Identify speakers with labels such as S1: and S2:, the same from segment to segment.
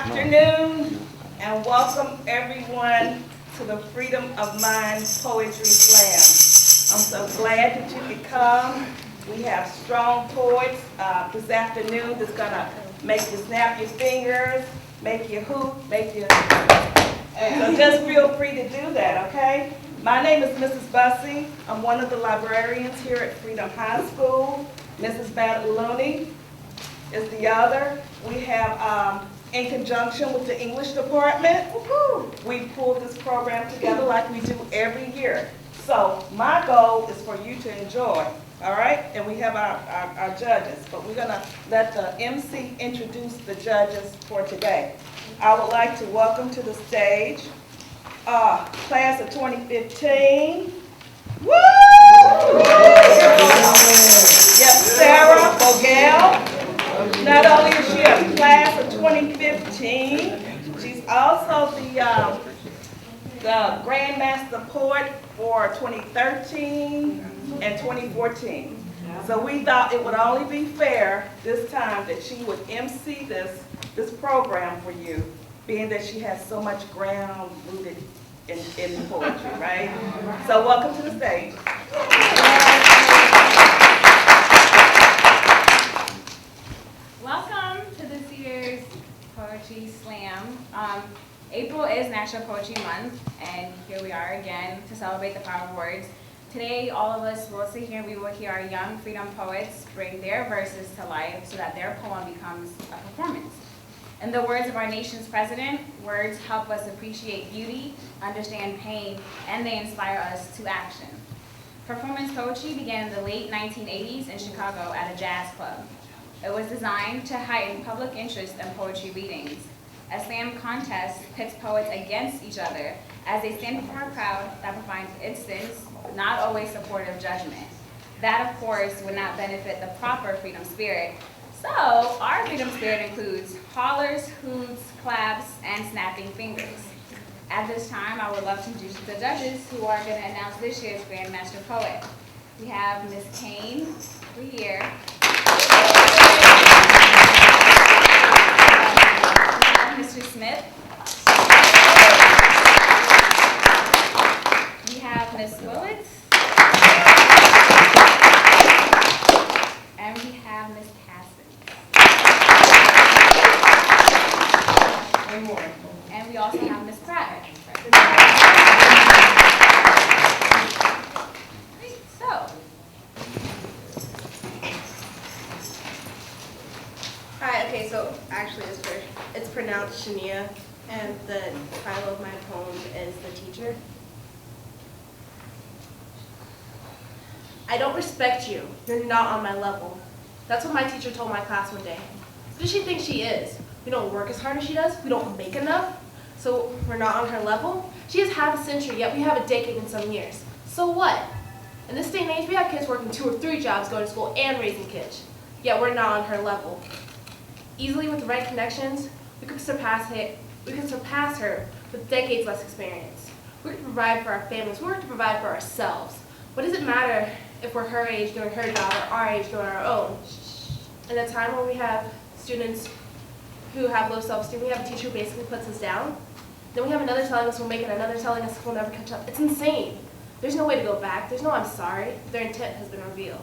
S1: afternoon and welcome everyone to the Freedom of Mind Poetry Slam. I'm so glad that you could come. We have strong poets this afternoon that's gonna make you snap your fingers, make you hoop, make you... So just feel free to do that, okay? My name is Mrs. Bussey. I'm one of the librarians here at Freedom High School. Mrs. Bataluni is the other. We have, in conjunction with the English department, we pulled this program together like we do every year. So my goal is for you to enjoy, all right? And we have our judges, but we're gonna let the MC introduce the judges for today. I would like to welcome to the stage class of 2015. Woo! Yep, Sarah Vogel. Not only is she a class of 2015, she's also the Grandmaster Poet for 2013 and 2014. So we thought it would only be fair this time that she would MC this program for you, being that she has so much ground rooted in poetry, right? So welcome to the stage.
S2: Welcome to this year's Poetry Slam. April is National Poetry Month, and here we are again to celebrate the power of words. Today, all of us will sit here and we will hear our young freedom poets bring their verses to life so that their poem becomes a performance. In the words of our nation's president, words help us appreciate beauty, understand pain, and they inspire us to action. Performance poetry began in the late 1980s in Chicago at a jazz club. It was designed to heighten public interest in poetry readings. A slam contest pits poets against each other as they stand before a crowd that provides instance, not always supportive judgment. That, of course, would not benefit the proper freedom spirit. So, our freedom spirit includes hollers, hoots, claps, and snapping fingers. At this time, I would love to introduce the judges who are going to announce this year's Grandmaster Poet. We have Ms. Kane over here. Mr. Smith. We have Ms. Willits. And we have Ms. And we also have Ms. Pratt. So.
S3: Hi, okay, so actually it's pronounced Shania, and the title of my poem is The Teacher. I don't respect you. You're not on my level. That's what my teacher told my class one day. Who does she think she is? We don't work as hard as she does. We don't make enough. So we're not on her level. She has half a century, yet we have a decade and some years. So what? In this day and age, we have kids working 2 or 3 jobs, going to school, and raising kids. Yet we're not on her level. Easily, with the right connections, we could surpass her with decades less experience. We work to provide for our families. We work to provide for ourselves. What does it matter if we're her age doing her job or our age doing our own? In a time where we have students who have low self-esteem, we have a teacher who basically puts us down. Then we have another telling us we'll make it, another telling us we'll never catch up. It's insane. There's no way to go back. There's no I'm sorry. Their intent has been revealed.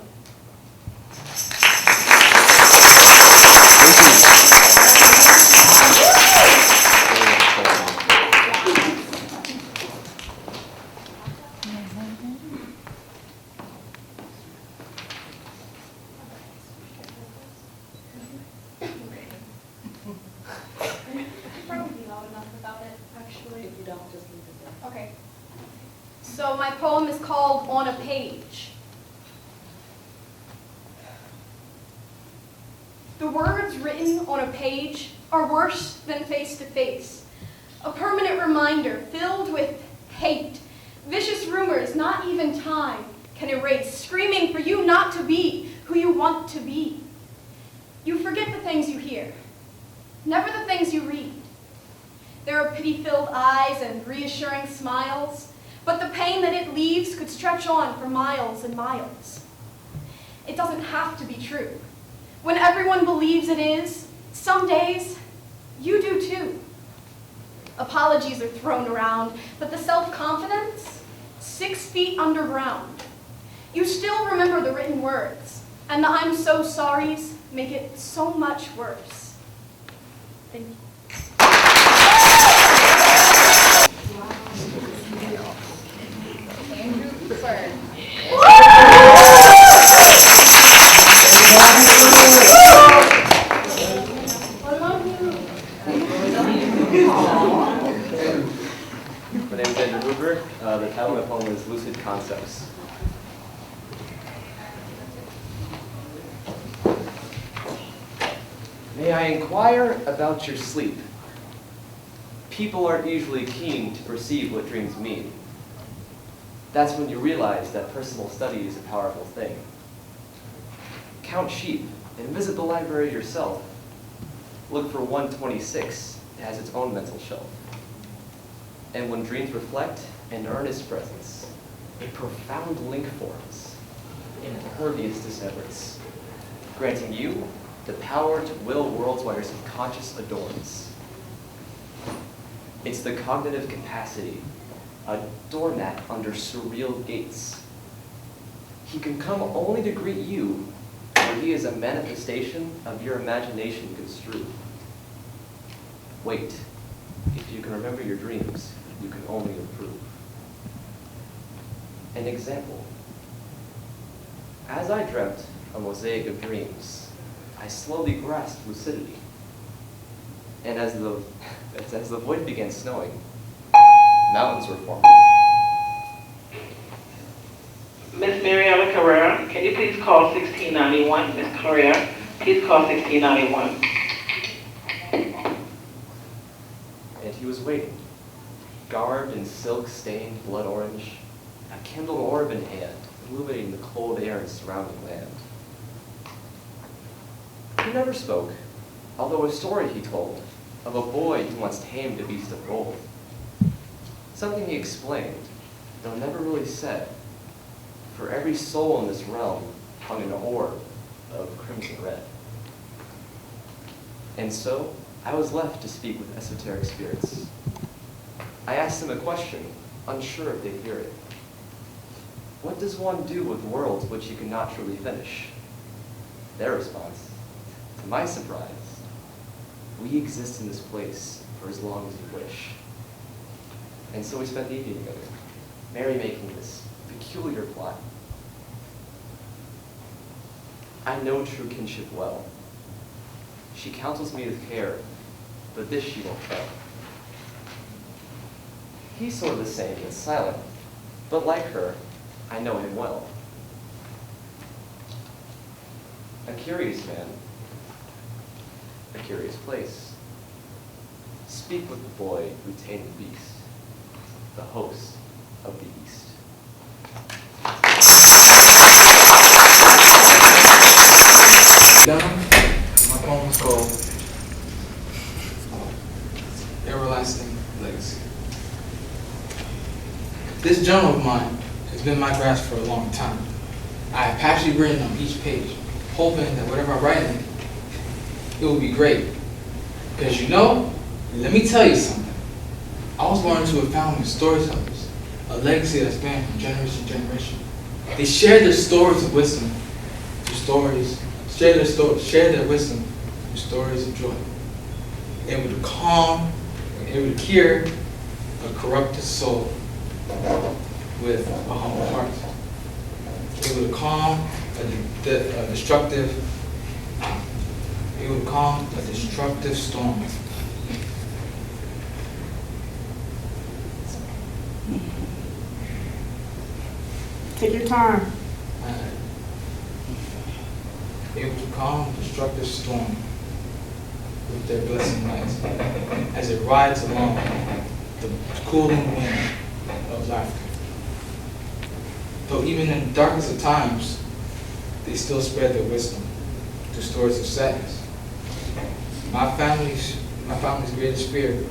S4: Okay. So my poem is called On a Page. The words written on a page are worse than face to face. A permanent reminder filled with hate, vicious rumors not even time can erase, screaming for you not to be who you want to be. You forget the things you hear, never the things you read. There are pity-filled eyes and reassuring smiles, but the pain that it leaves could stretch on for miles and miles. It doesn't have to be true. When everyone believes it is, some days You do too. Apologies are thrown around, but the self-confidence, 6 feet underground. You still remember the written words, and the I'm so sorries make it so much worse. Thank you.
S2: Andrew Bird.
S5: My name is Andrew Hoover. The title of my poem is Lucid Concepts. May I inquire about your sleep? People aren't usually keen to perceive what dreams mean. That's when you realize that personal study is a powerful thing. Count sheep and visit the library yourself. Look for 126. It has its own mental shelf. And when dreams reflect an earnest presence, a profound link forms, impervious to severance, granting you the power to will worlds while your subconscious adorns. It's the cognitive capacity, a doormat under surreal gates. He can come only to greet you, for he is a manifestation of your imagination construed. Wait, if you can remember your dreams, you can only improve. An example. As I dreamt a mosaic of dreams, I slowly grasped lucidity. And as the void began snowing, mountains were forming.
S6: Miss Mariela Carrera, can you please call 1691? Miss Carrera, please call 1691.
S5: And he was waiting, garbed in silk-stained blood orange, a kindled orb in hand, illuminating the cold air and surrounding land. He never spoke, although a story he told of a boy who once tamed a beast of gold. Something he explained, though never really said. For every soul in this realm hung an orb of crimson red. And so, I was left to speak with esoteric spirits. I asked them a question, unsure if they'd hear it. What does one do with worlds which you cannot truly finish? Their response, to my surprise, we exist in this place for as long as you wish. And so we spent the evening together, merrymaking this peculiar plot. I know true kinship well. She counsels me with care, but this she won't tell. He's sort of the same, yet silent, but like her, I know him well. A curious man, a curious place. Speak with the boy who tamed the beast, the host of the East.
S7: Down, my poem is called Everlasting Legacy. This journal of mine has been in my grasp for a long time. I have passionately written on each page, hoping that whatever I write in it, it will be great. Because let me tell you something. I was born into a family of storytellers, a legacy that spanned from generation to generation. They shared their stories of wisdom through stories, share their wisdom through stories of joy. Able to calm and able to cure a corrupted soul with a humble heart. Able to calm a destructive storm.
S1: Take your time.
S7: Able to calm destructive storm with their blessing lights as it rides along the cooling wind of laughter. Though even in the darkest of times, they still spread their wisdom through stories of sadness. My family's greatest fear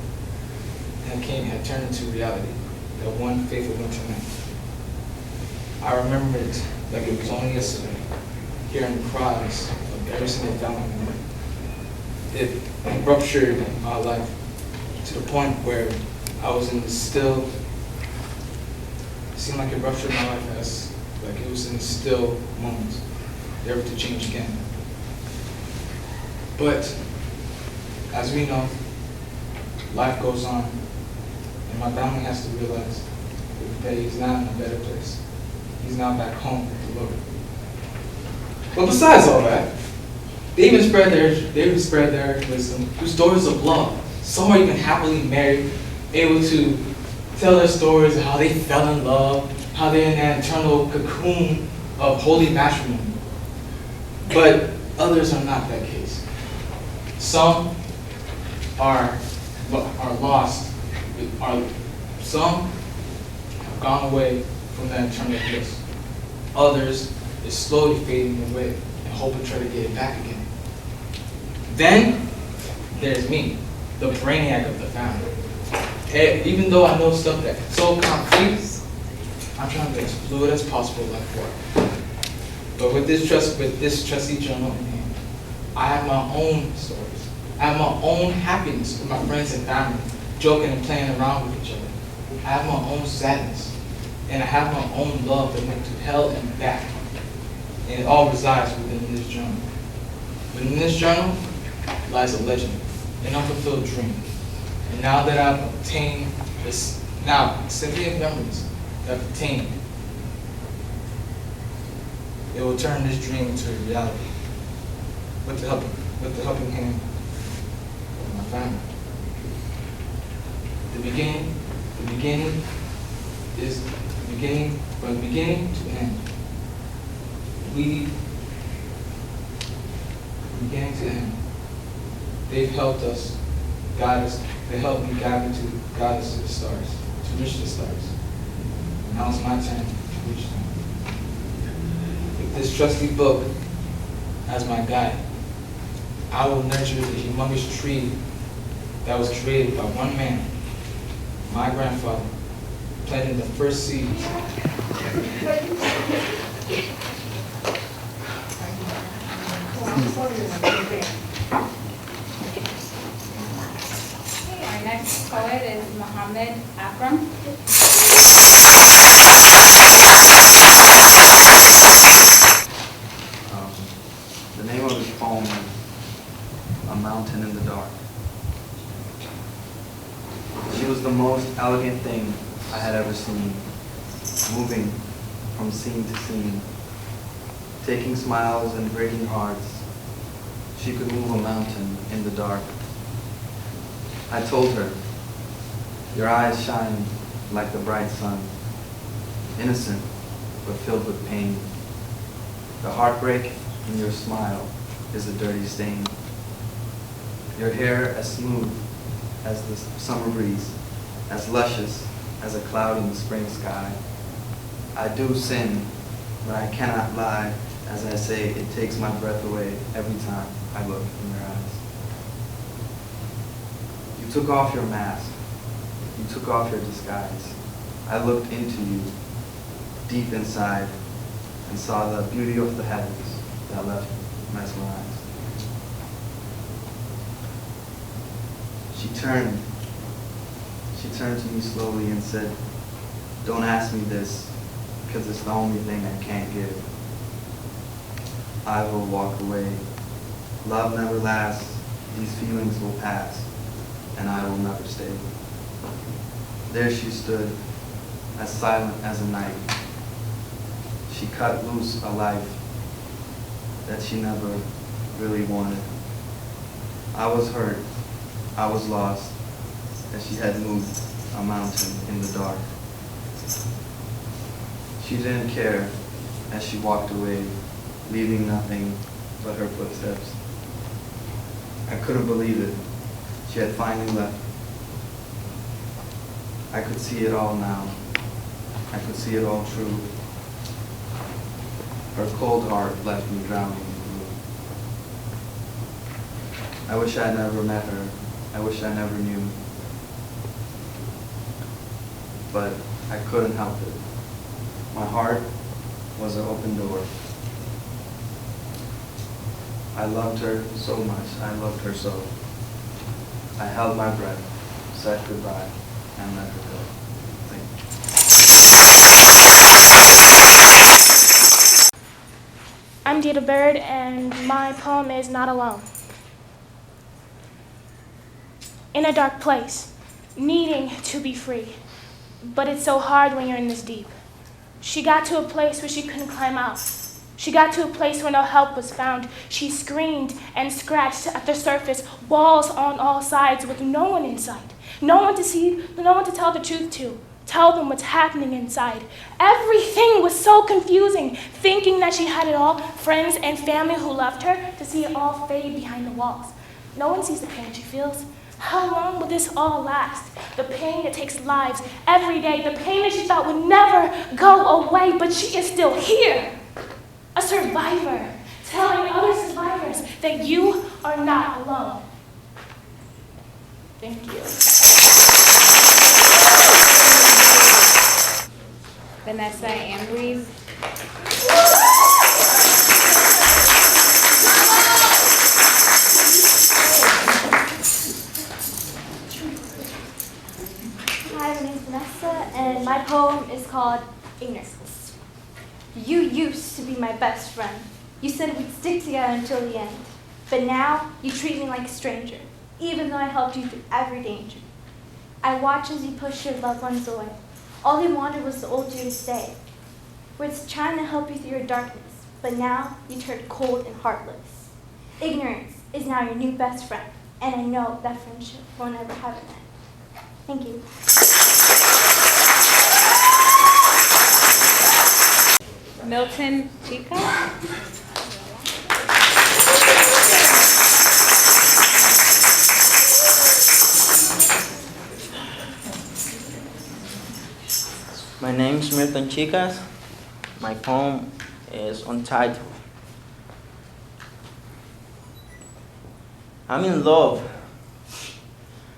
S7: had turned into reality that one fateful winter night. I remember it like it was only yesterday, hearing the cries of every single family member. it ruptured my life to the point where I was in this still, it seemed like it ruptured my life as, like it was in a still moment, never to change again. But, as we know, life goes on, and my family has to realize that he's not in a better place. He's now back home with the Lord. But besides all that, they even spread their wisdom through stories of love. Some are even happily married, able to tell their stories of how they fell in love, how they're in that eternal cocoon of holy matrimony. But others are not that case. Some are lost. Some have gone away from that eternal bliss. Others is slowly fading away and hope to try to get it back again. Then there's me, the brainiac of the family. And even though I know stuff that's so concrete, I'm trying to be as fluid as possible like water. But with this trusty journal in hand, I have my own stories. I have my own happiness with my friends and family, joking and playing around with each other. I have my own sadness, and I have my own love that went to hell and back. And it all resides within this journal. Within this journal lies a legend, an unfulfilled dream. And now that I've obtained this, sentient memories that I've obtained, it will turn this dream into a reality with the helping hand of my family. The beginning is the beginning, from the beginning to the end. Beginning to end. They've helped us, guide us. They helped me guide us to the stars, to reach the stars. And now it's my turn to reach them. With this trusty book as my guide, I will nurture the humongous tree that was created by one man, my grandfather, planting the first seeds.
S2: Our next poet is Muhammad Akram.
S8: The name of his poem is A Mountain in the Dark. She was the most elegant thing I had ever seen, moving from scene to scene, taking smiles and breaking hearts. She could move a mountain in the dark. I told her, your eyes shine like the bright sun, innocent but filled with pain. The heartbreak in your smile is a dirty stain. Your hair as smooth as the summer breeze, as luscious as a cloud in the spring sky. I do sin, but I cannot lie as I say it takes my breath away every time I look in your eyes. You took off your mask. You took off your disguise. I looked into you, deep inside, and saw the beauty of the heavens that left mesmerized. She turned to me slowly and said, don't ask me this, because it's the only thing I can't give. I will walk away. Love never lasts. These feelings will pass, and I will never stay. There she stood, as silent as a night. She cut loose a life that she never really wanted. I was hurt. I was lost, as she had moved a mountain in the dark. She didn't care as she walked away, leaving nothing but her footsteps. I couldn't believe it. She had finally left. I could see it all now. I could see it all true. Her cold heart left me drowning in blue. I wish I never met her. I wish I never knew. But I couldn't help it. My heart was an open door. I loved her so much. I loved her so. I held my breath, said goodbye, and let her go. Thank you.
S9: I'm Dita Bird, and my poem is Not Alone. In a dark place, needing to be free, but it's so hard when you're in this deep. She got to a place where she couldn't climb out. She got to a place where no help was found. She screamed and scratched at the surface, walls on all sides with no one in sight. No one to see, no one to tell the truth to. Tell them what's happening inside. Everything was so confusing, thinking that she had it all, friends and family who loved her, to see it all fade behind the walls. No one sees the pain she feels. How long will this all last? The pain that takes lives every day, the pain that she thought would never go away, but she is still here. A survivor, telling other survivors that you are not alone. Thank you.
S2: Vanessa Ambrose.
S10: Hi, my name is Vanessa, and my poem is called Ignorance. You used to be my best friend. You said we'd stick together until the end. But now, you treat me like a stranger, even though I helped you through every danger. I watched as you pushed your loved ones away. All they wanted was to hold you to stay. We're trying to help you through your darkness, but now you turned cold and heartless. Ignorance is now your new best friend, and I know that friendship won't ever have an end. Thank you.
S2: Milton Chica.
S11: My name is Milton Chicas. My poem is untitled. I'm in love.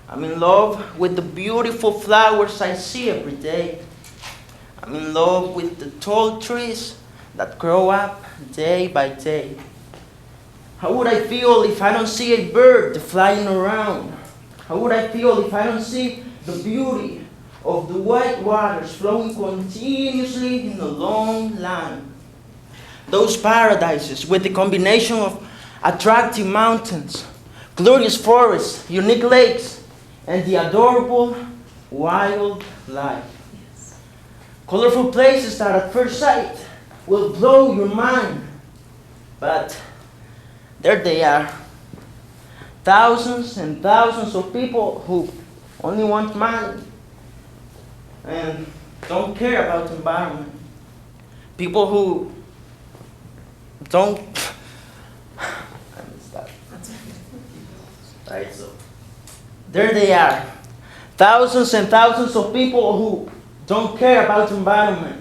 S11: I'm in love with the beautiful flowers I see every day. I'm in love with the tall trees that grow up day by day. How would I feel if I don't see a bird flying around? How would I feel if I don't see the beauty of the white waters flowing continuously in a long line? Those paradises with the combination of attractive mountains, glorious forests, unique lakes, and the adorable wildlife. Colorful places that at first sight will blow your mind. But there they are. Thousands and thousands of people who only want money and don't care about the environment. People who don't... Right, so there they are. Thousands and thousands of people who don't care about the environment.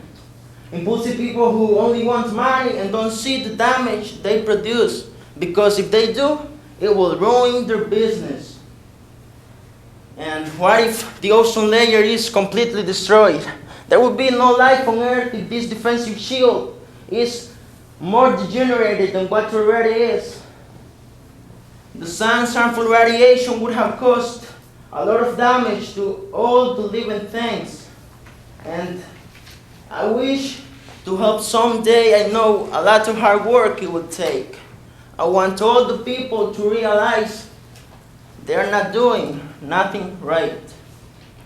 S11: Impulsive people who only want money and don't see the damage they produce. Because if they do, it will ruin their business. And what if the ozone layer is completely destroyed? There will be no life on Earth if this defensive shield is more degenerated than what it already is. The sun's harmful radiation would have caused a lot of damage to all the living things. And I wish to help someday. I know a lot of hard work it would take. I want all the people to realize they're not doing nothing right.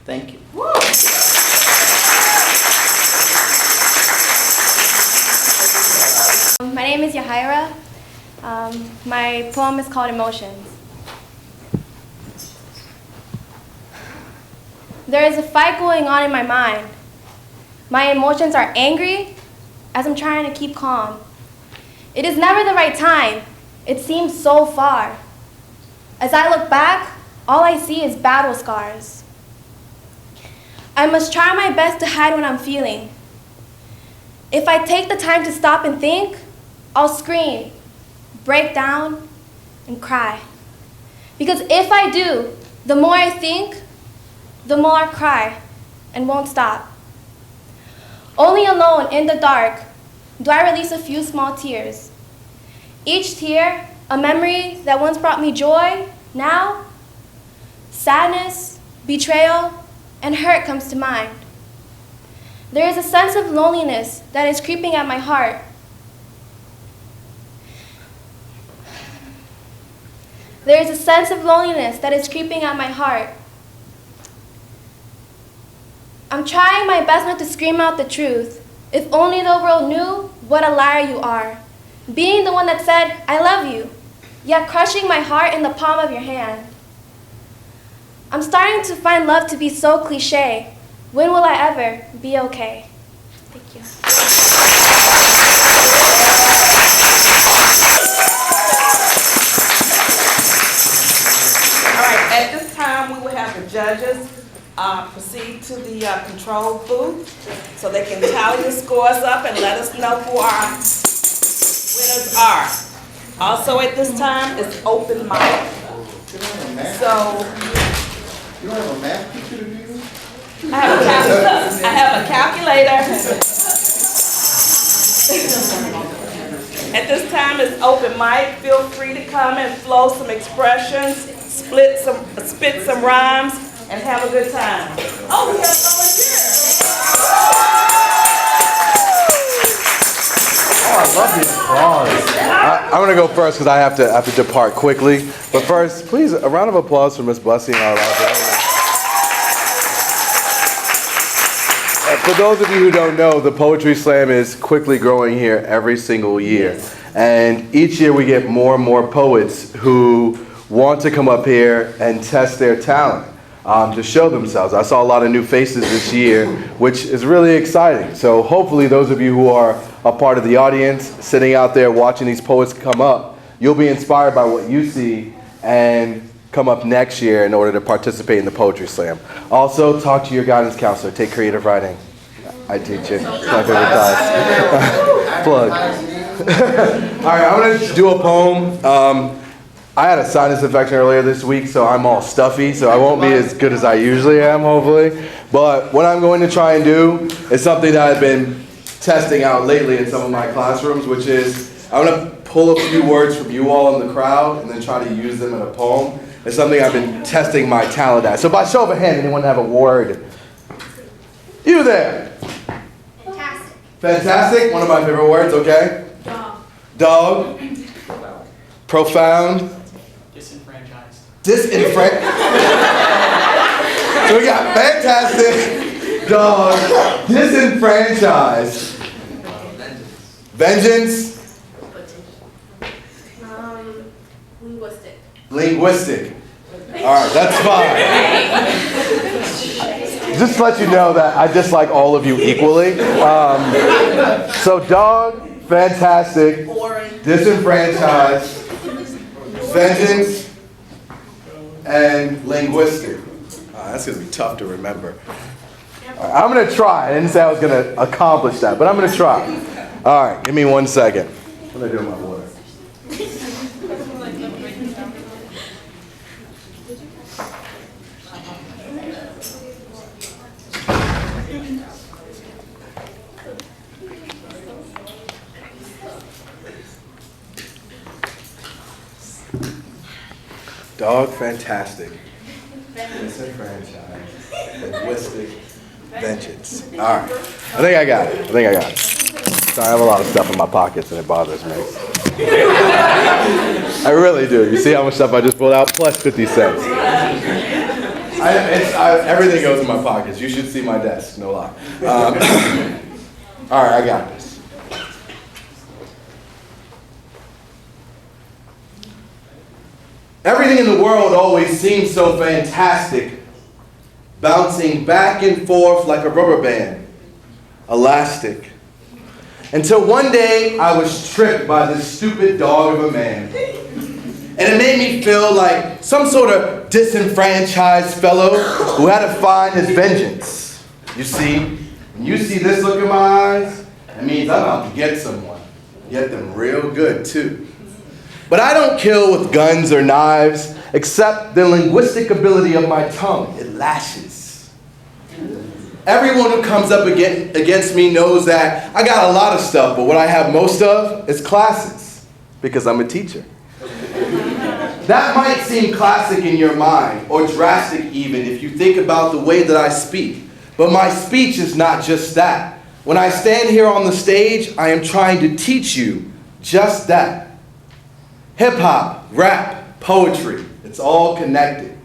S11: Thank you.
S10: My name is Yahaira. My poem is called Emotions. There is a fight going on in my mind. My emotions are angry as I'm trying to keep calm. It is never the right time. It seems so far. As I look back, all I see is battle scars. I must try my best to hide what I'm feeling. If I take the time to stop and think, I'll scream, break down, and cry. Because if I do, the more I think, the more I cry and won't stop. Only alone in the dark do I release a few small tears. Each tear A memory that once brought me joy, now sadness, betrayal, and hurt comes to mind. There is a sense of loneliness that is creeping at my heart. There is a sense of loneliness that is creeping at my heart. I'm trying my best not to scream out the truth. If only the world knew what a liar you are. Being the one that said, I love you, yet crushing my heart in the palm of your hand. I'm starting to find love to be so cliche. When will I ever be okay? Thank you.
S1: All right, at this time, we will have the judges proceed to the control booth so they can tally the scores up and let us know who our winners are. Also at this time, it's open mic. So,
S12: You don't have a math teacher to do this?
S1: I have a calculator. At this time, it's open mic. Feel free to come and flow some expressions, spit some rhymes, and have a good time. Oh, we have volunteers.
S12: Oh, I love the applause. I'm going to go first because I have to depart quickly. But first, please, a round of applause for Miss Blessing and our librarian. For those of you who don't know, the Poetry Slam is quickly growing here every single year. And each year we get more and more poets who want to come up here and test their talent, to show themselves. I saw a lot of new faces this year, which is really exciting. So hopefully those of you who are a part of the audience, sitting out there watching these poets come up, you'll be inspired by what you see and come up next year in order to participate in the Poetry Slam. Also, talk to your guidance counselor. Take creative writing. I teach it. It's my favorite class. Plug. All right, I'm going to do a poem. I had a sinus infection earlier this week, so I'm all stuffy, so I won't be as good as I usually am, hopefully. But what I'm going to try and do is something that I've been testing out lately in some of my classrooms, which is I'm going to pull a few words from you all in the crowd and then try to use them in a poem. It's something I've been testing my talent at. So by show of a hand, anyone have a word? You there?
S10: Fantastic.
S12: Fantastic, one of my favorite words, okay?
S10: Dog.
S12: Dog. Profound.
S7: Disenfranchised.
S12: Disenfranchised. So we got fantastic, dog, disenfranchised. Vengeance.
S3: Linguistic.
S12: Linguistic. All right, that's fine. Just to let you know that I dislike all of you equally. So dog, fantastic, disenfranchised, vengeance, and linguistic. That's going to be tough to remember. All right, I'm going to try. I didn't say I was going to accomplish that, but I'm going to try. All right, give me 1 second. What am I doing with my water? Dog, fantastic. Disenfranchised. Linguistic. Vengeance. All right. I think I got it. Sorry, I have a lot of stuff in my pockets and it bothers me. I really do. You see how much stuff I just pulled out? Plus 50 cents. Everything goes in my pockets. You should see my desk, no lie. All right, I got this. Everything in the world always seems so fantastic, bouncing back and forth like a rubber band, elastic. Until one day I was tricked by this stupid dog of a man. And it made me feel like some sort of disenfranchised fellow who had to find his vengeance. You see, when you see this look in my eyes, it means I'm out to get someone. Get them real good too. But I don't kill with guns or knives, except the linguistic ability of my tongue. It lashes. Everyone who comes up against me knows that I got a lot of stuff, but what I have most of is classes, because I'm a teacher. That might seem classic in your mind, or drastic even, if you think about the way that I speak. But my speech is not just that. When I stand here on the stage, I am trying to teach you just that. Hip-hop, rap, poetry, it's all connected.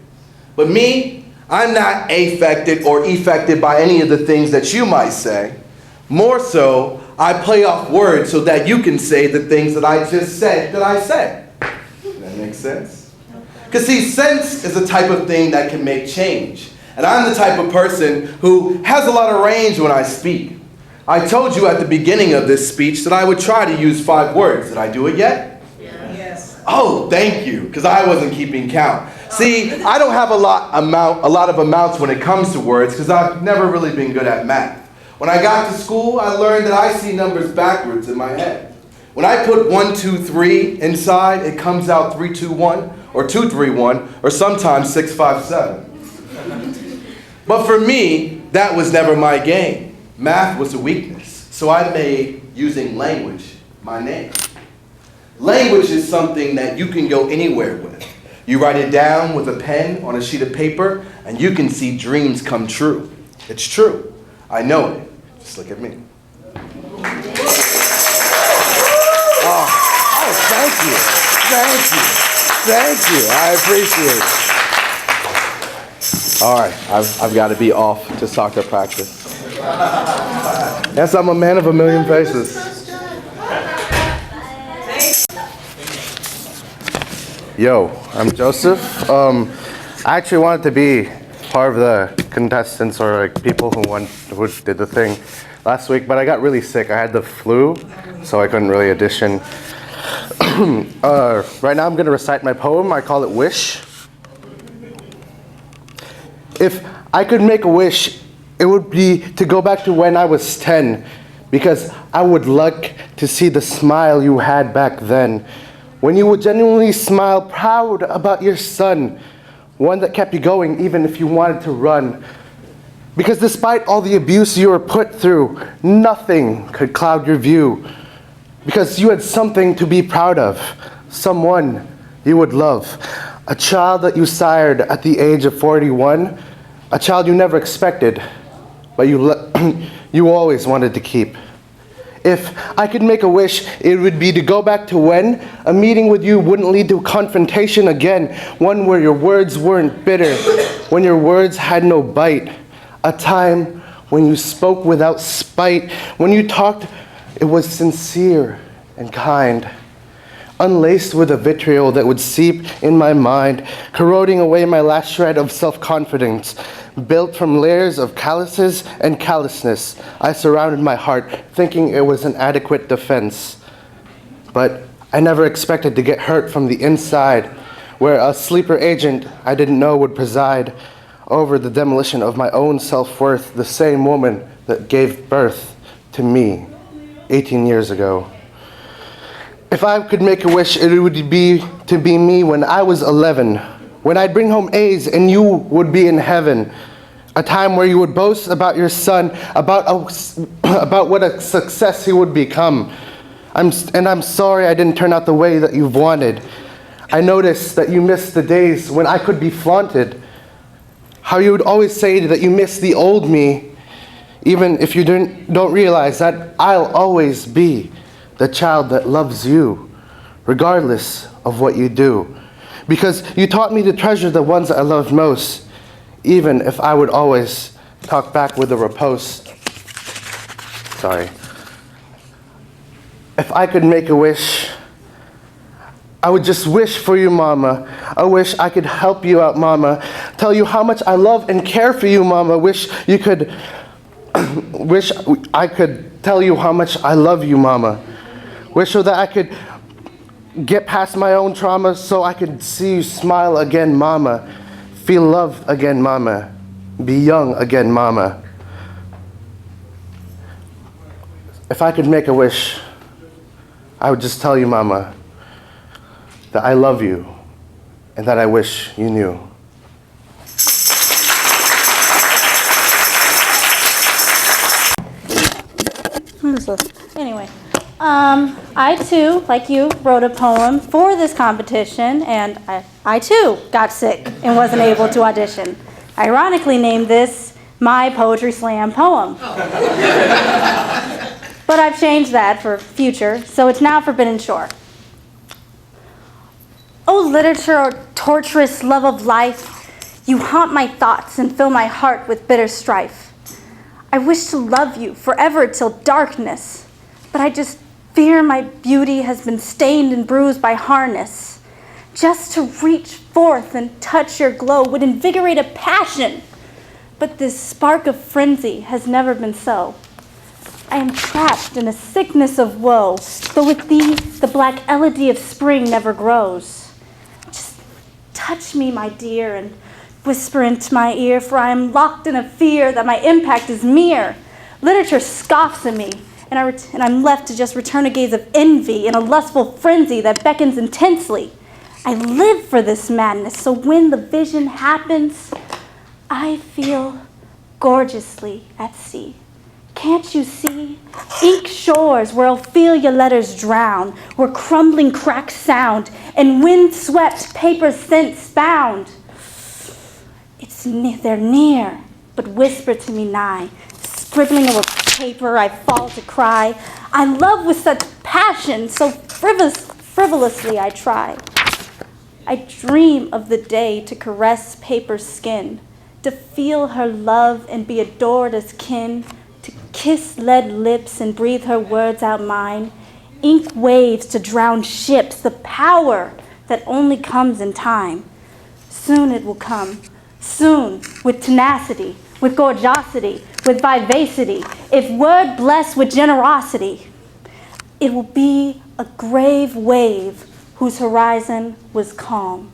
S12: But me, I'm not affected or effected by any of the things that you might say. More so, I play off words so that you can say the things that I just said that I said. That makes sense? Because see, sense is a type of thing that can make change. And I'm the type of person who has a lot of range when I speak. I told you at the beginning of this speech that I would try to use 5 words. Did I do it yet?
S1: Yes.
S12: Oh, thank you, because I wasn't keeping count. See, I don't have a lot of amounts when it comes to words because I've never really been good at math. When I got to school, I learned that I see numbers backwards in my head. When I put 1, 2, 3 inside, it comes out 3, 2, 1, or 2, 3, 1, or sometimes 6, 5, 7. But for me, that was never my game. Math was a weakness, so I made using language my name. Language is something that you can go anywhere with. You write it down with a pen on a sheet of paper, and you can see dreams come true. It's true. I know it. Just look at me. Oh, thank you. Thank you. Thank you. I appreciate it. All right, I've got to be off to soccer practice. Yes, I'm a man of a million faces. Yo, I'm Joseph. I actually wanted to be part of the contestants or like people who did the thing last week, but I got really sick. I had the flu, so I couldn't really audition. Right now I'm going to recite my poem. I call it Wish. If I could make a wish, it would be to go back to when I was 10, because I would like to see the smile you had back then, when you would genuinely smile proud about your son, one that kept you going even if you wanted to run. Because despite all the abuse you were put through, nothing could cloud your view. Because you had something to be proud of, someone you would love. A child that you sired at the age of 41, a child you never expected, but you always wanted to keep. If I could make a wish, it would be to go back to when a meeting with you wouldn't lead to confrontation again, one where your words weren't bitter, when your words had no bite, a time when you spoke without spite, when you talked, it was sincere and kind, unlaced with a vitriol that would seep in my mind, corroding away my last shred of self-confidence. Built from layers of calluses and callousness, I surrounded my heart, thinking it was an adequate defense. But I never expected to get hurt from the inside, where a sleeper agent I didn't know would preside over the demolition of my own self-worth, the same woman that gave birth to me 18 years ago. If I could make a wish, it would be to be me when I was 11, when I'd bring home A's and you would be in heaven. A time where you would boast about your son, about what a success he would become. I'm sorry I didn't turn out the way that you've wanted. I noticed that you missed the days when I could be flaunted. How you would always say that you miss the old me, even if you don't realize that I'll always be the child that loves you, regardless of what you do. Because you taught me to treasure the ones that I loved most, even if I would always talk back with a riposte. Sorry. If I could make a wish, I would just wish for you, Mama. I wish I could help you out, Mama. Tell you how much I love and care for you, Mama. Wish I could tell you how much I love you, Mama. Wish so that I could get past my own trauma so I could see you smile again, Mama. Feel love again, Mama. Be young again, Mama. If I could make a wish, I would just tell you, Mama, that I love you and that I wish you knew.
S13: Anyway, I too, like you, wrote a poem for this competition, and I too got sick and wasn't able to audition. I ironically named this my Poetry Slam poem. But I've changed that for future, so it's now Forbidden Shore. Oh, literature, or torturous love of life, you haunt my thoughts and fill my heart with bitter strife. I wish to love you forever till darkness, but I just fear my beauty has been stained and bruised by harness. Just to reach forth and touch your glow would invigorate a passion, but this spark of frenzy has never been so. I am trapped in a sickness of woe, though with thee the black elodie of spring never grows. Just touch me, my dear, and whisper into my ear, for I am locked in a fear that my impact is mere. Literature scoffs at me, and I'm left to just return a gaze of envy in a lustful frenzy that beckons intensely. I live for this madness, so when the vision happens, I feel gorgeously at sea. Can't you see? Ink shores where Ophelia letters drown, where crumbling cracks sound, and wind-swept paper scents bound. They're near, but whisper to me nigh. Scribbling over paper, I fall to cry. I love with such passion, so frivolously I try. I dream of the day to caress paper's skin, to feel her love and be adored as kin, to kiss lead lips and breathe her words out mine. Ink waves to drown ships, the power that only comes in time. Soon it will come. Soon, with tenacity, with gorgeosity, with vivacity, if word blessed with generosity, it will be a grave wave whose horizon was calm.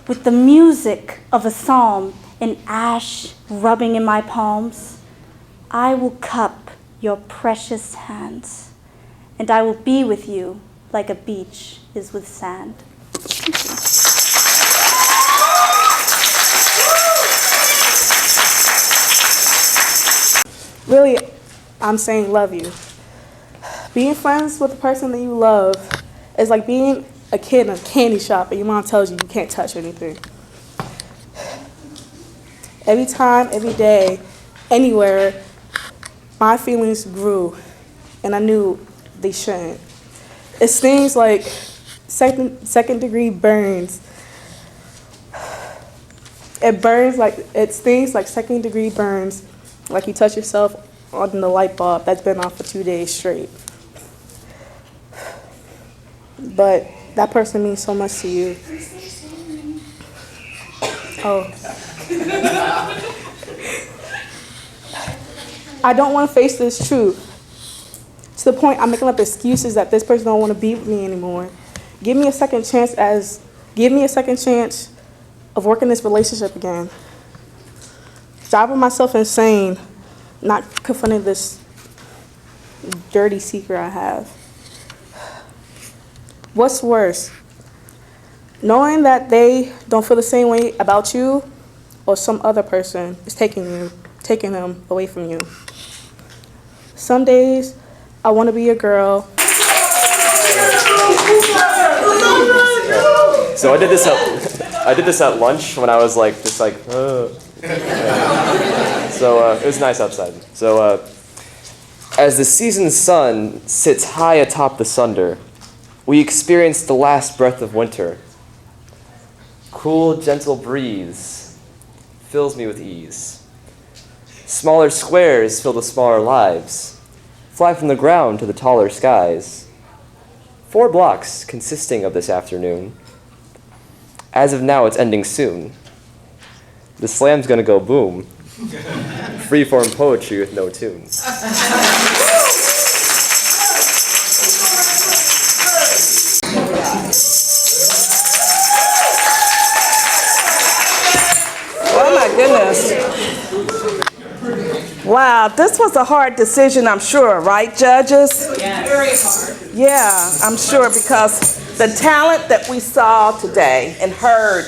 S13: With the music of a psalm and ash rubbing in my palms, I will cup your precious hands, and I will be with you like a beach is with sand.
S14: Really, I'm saying love you. Being friends with the person that you love is like being a kid in a candy shop and your mom tells you you can't touch anything. Every time, every day, anywhere, my feelings grew, and I knew they shouldn't. It stings like second-degree burns. It stings like second-degree burns, like you touch yourself on the light bulb that's been on for 2 days straight. But that person means so much to you. Oh. I don't want to face this truth. To the point I'm making up excuses that this person don't want to be with me anymore. Give me a second chance of working this relationship again. Driving myself insane, not confronting this dirty secret I have. What's worse? Knowing that they don't feel the same way about you, or some other person is taking them away from you. Some days, I want to be a girl.
S5: So I did this at lunch when I was like, just like, So it was nice outside. So as the seasoned sun sits high atop the sunder, we experience the last breath of winter. Cool, gentle breeze fills me with ease. Smaller squares fill the smaller lives, fly from the ground to the taller skies. 4 blocks consisting of this afternoon. As of now, it's ending soon. The slam's gonna go boom. Freeform poetry with no tune.
S15: Oh my goodness. Wow, this was a hard decision, I'm sure, right, judges?
S1: Yes. Very hard.
S15: Yeah, I'm sure, because the talent that we saw today and heard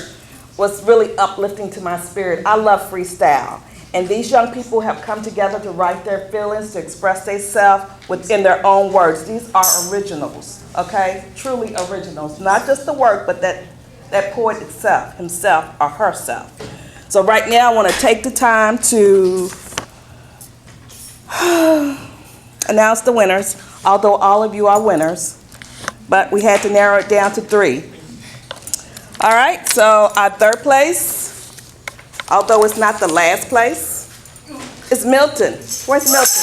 S15: was really uplifting to my spirit. I love freestyle. And these young people have come together to write their feelings, to express themselves within their own words. These are originals, okay? Truly originals. Not just the work, but that poet itself, himself or herself. So right now I want to take the time to announce the winners, although all of you are winners, but we had to narrow it down to 3. All right, so our third place, although it's not the last place, is Milton. Where's Milton?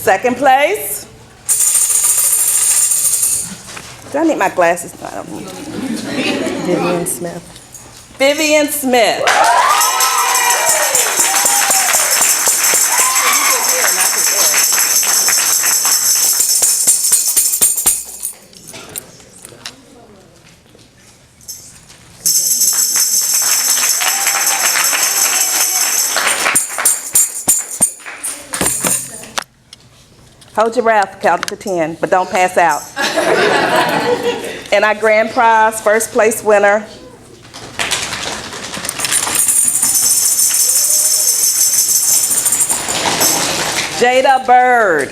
S15: Second place. Do I need my glasses? No, I don't need them. Vivian Smith. Vivian Smith. Hold your breath, count to 10, but don't pass out. And our grand prize, first place winner, Jada Bird.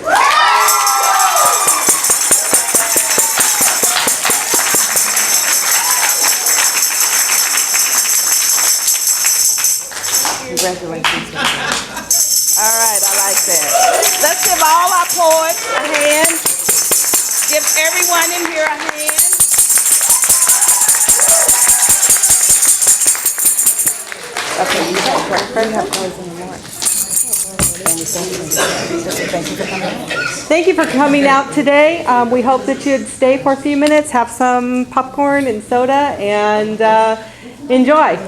S15: Congratulations. All right, I like that. Let's give all our poets a hand. Give everyone in here a hand. Okay, you have closing remarks. Thank you for coming out.
S16: Thank you for coming out today. We hope that you'd stay for a few minutes, have some popcorn and soda, and enjoy.